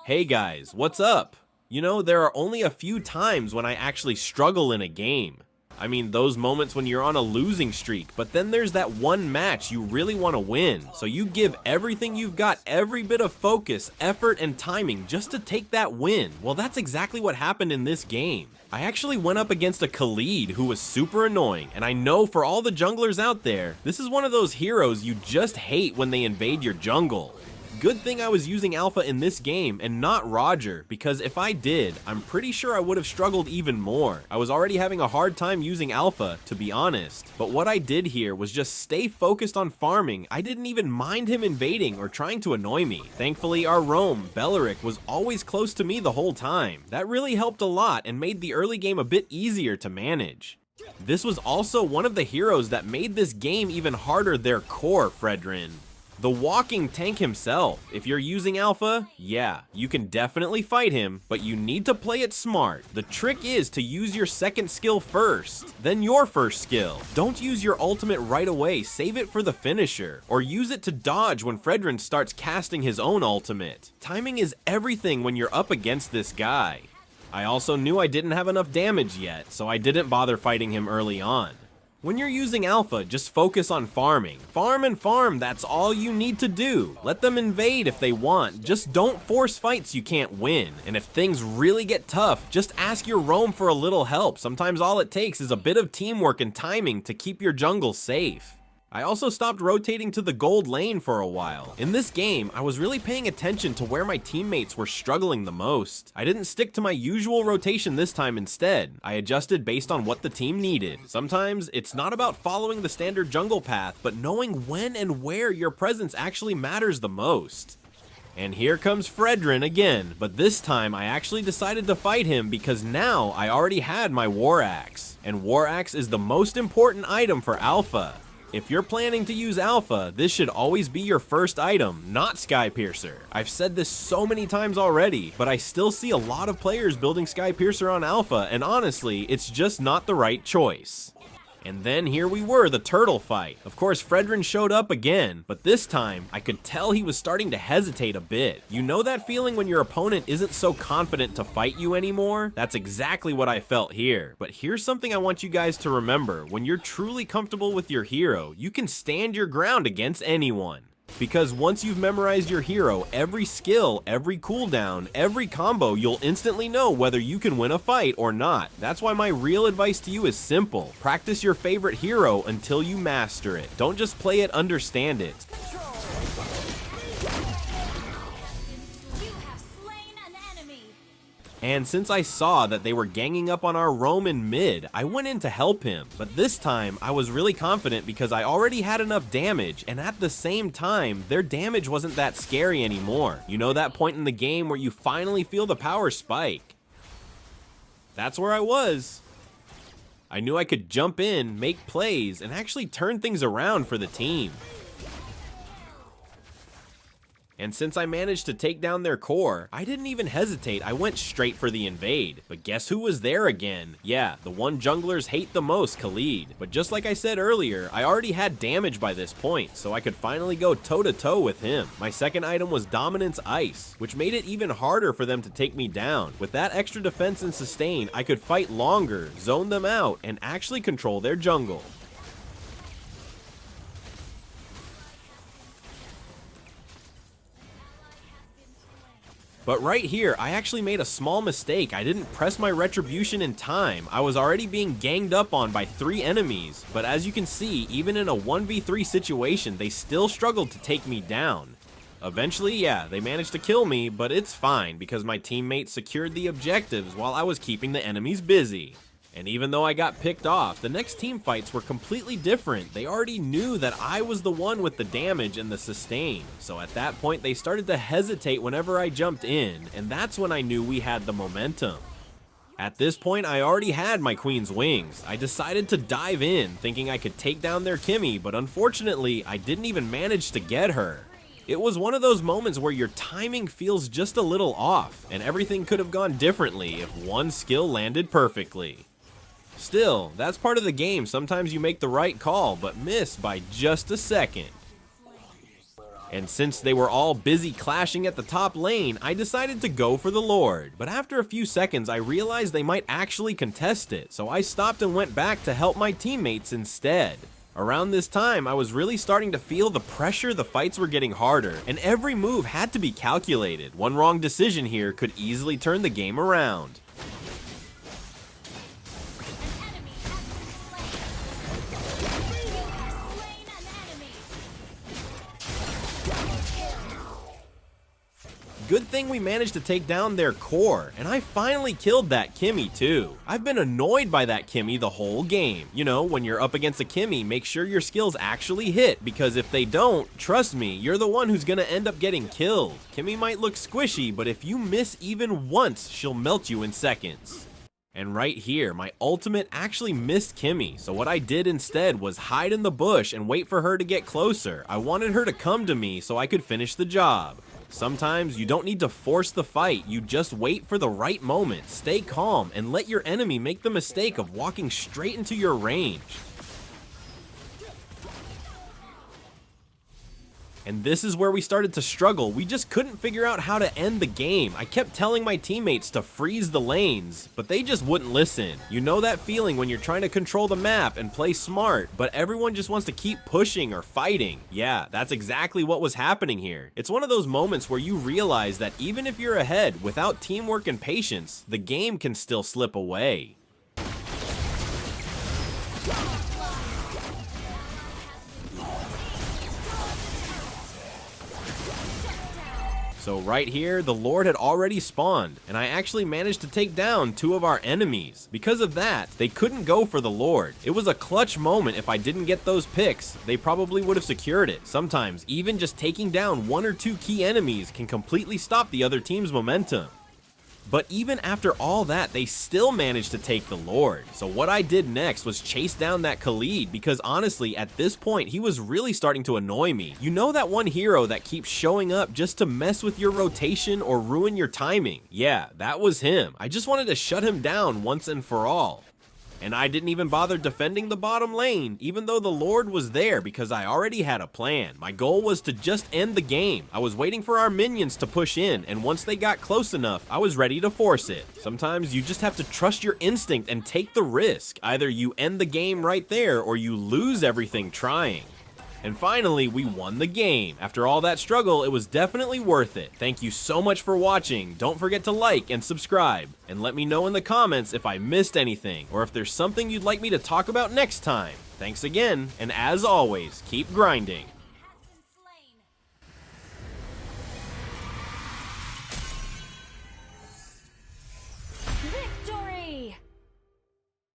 Hey guys, what's up? You know, there are only a few times when I actually struggle in a game. I mean, those moments when you're on a losing streak, but then there's that one match you really want to win. So you give everything you've got, every bit of focus, effort, and timing just to take that win. Well, that's exactly what happened in this game. I actually went up against a Khalid who was super annoying, and I know for all the junglers out there, this is one of those heroes you just hate when they invade your jungle. Good thing I was using Alpha in this game and not Roger, because if I did, I'm pretty sure I would have struggled even more. I was already having a hard time using Alpha, to be honest. But what I did here was just stay focused on farming. I didn't even mind him invading or trying to annoy me. Thankfully, our roam, Beleric, was always close to me the whole time. That really helped a lot and made the early game a bit easier to manage. This was also one of the heroes that made this game even harder, their core, Fredrin. The walking tank himself. If you're using Alpha, yeah, you can definitely fight him, but you need to play it smart. The trick is to use your second skill first, then your first skill. Don't use your ultimate right away, save it for the finisher, or use it to dodge when Fredrin starts casting his own ultimate. Timing is everything when you're up against this guy. I also knew I didn't have enough damage yet, so I didn't bother fighting him early on. When you're using Alpha, just focus on farming. Farm and farm, that's all you need to do. Let them invade if they want, just don't force fights you can't win. And if things really get tough, just ask your roam for a little help. Sometimes all it takes is a bit of teamwork and timing to keep your jungle safe. I also stopped rotating to the gold lane for a while. In this game, I was really paying attention to where my teammates were struggling the most. I didn't stick to my usual rotation this time instead. I adjusted based on what the team needed. Sometimes, it's not about following the standard jungle path, but knowing when and where your presence actually matters the most. And here comes Fredrin again, but this time I actually decided to fight him because now I already had my War Axe. And War Axe is the most important item for Alpha. If you're planning to use Alpha, this should always be your first item, not Sky Piercer. I've said this so many times already, but I still see a lot of players building Sky Piercer on Alpha, and honestly, it's just not the right choice. And then here we were, the turtle fight. Of course, Fredrin showed up again, but this time, I could tell he was starting to hesitate a bit. You know that feeling when your opponent isn't so confident to fight you anymore? That's exactly what I felt here. But here's something I want you guys to remember. When you're truly comfortable with your hero, you can stand your ground against anyone. Because once you've memorized your hero, every skill, every cooldown, every combo, you'll instantly know whether you can win a fight or not. That's why my real advice to you is simple. Practice your favorite hero until you master it. Don't just play it, understand it. And since I saw that they were ganging up on our roam in mid, I went in to help him. But this time, I was really confident because I already had enough damage, and at the same time, their damage wasn't that scary anymore. You know that point in the game where you finally feel the power spike? That's where I was. I knew I could jump in, make plays, and actually turn things around for the team. And since I managed to take down their core, I didn't even hesitate, I went straight for the invade. But guess who was there again? Yeah, the one junglers hate the most, Khalid. But just like I said earlier, I already had damage by this point, so I could finally go toe-to-toe with him. My second item was Dominance Ice, which made it even harder for them to take me down. With that extra defense and sustain, I could fight longer, zone them out, and actually control their jungle. But right here, I actually made a small mistake. I didn't press my retribution in time. I was already being ganged up on by 3 enemies. But as you can see, even in a 1v3 situation, they still struggled to take me down. Eventually, yeah, they managed to kill me, but it's fine because my teammates secured the objectives while I was keeping the enemies busy. And even though I got picked off, the next team fights were completely different. They already knew that I was the one with the damage and the sustain. So at that point, they started to hesitate whenever I jumped in, and that's when I knew we had the momentum. At this point, I already had my Queen's Wings. I decided to dive in, thinking I could take down their Kimmy, but unfortunately, I didn't even manage to get her. It was one of those moments where your timing feels just a little off, and everything could have gone differently if one skill landed perfectly. Still, that's part of the game. Sometimes you make the right call, but miss by just a second. And since they were all busy clashing at the top lane, I decided to go for the Lord. But after a few seconds, I realized they might actually contest it, so I stopped and went back to help my teammates instead. Around this time, I was really starting to feel the pressure. The fights were getting harder, and every move had to be calculated. One wrong decision here could easily turn the game around. Good thing we managed to take down their core, and I finally killed that Kimmy too. I've been annoyed by that Kimmy the whole game. You know, when you're up against a Kimmy, make sure your skills actually hit, because if they don't, trust me, you're the one who's gonna end up getting killed. Kimmy might look squishy, but if you miss even once, she'll melt you in seconds. And right here, my ultimate actually missed Kimmy, so what I did instead was hide in the bush and wait for her to get closer. I wanted her to come to me so I could finish the job. Sometimes you don't need to force the fight, you just wait for the right moment, stay calm, and let your enemy make the mistake of walking straight into your range. And this is where we started to struggle. We just couldn't figure out how to end the game. I kept telling my teammates to freeze the lanes, but they just wouldn't listen. You know that feeling when you're trying to control the map and play smart, but everyone just wants to keep pushing or fighting. Yeah, that's exactly what was happening here. It's one of those moments where you realize that even if you're ahead, without teamwork and patience, the game can still slip away. So right here, the Lord had already spawned, and I actually managed to take down 2 of our enemies. Because of that, they couldn't go for the Lord. It was a clutch moment. If I didn't get those picks, they probably would have secured it. Sometimes, even just taking down 1 or 2 key enemies can completely stop the other team's momentum. But even after all that, they still managed to take the Lord. So what I did next was chase down that Khalid, because honestly, at this point, he was really starting to annoy me. You know that one hero that keeps showing up just to mess with your rotation or ruin your timing? Yeah, that was him. I just wanted to shut him down once and for all. And I didn't even bother defending the bottom lane, even though the Lord was there, because I already had a plan. My goal was to just end the game. I was waiting for our minions to push in, and once they got close enough, I was ready to force it. Sometimes you just have to trust your instinct and take the risk. Either you end the game right there, or you lose everything trying. And finally, we won the game. After all that struggle, it was definitely worth it. Thank you so much for watching. Don't forget to like and subscribe. And let me know in the comments if I missed anything, or if there's something you'd like me to talk about next time. Thanks again, and as always, keep grinding.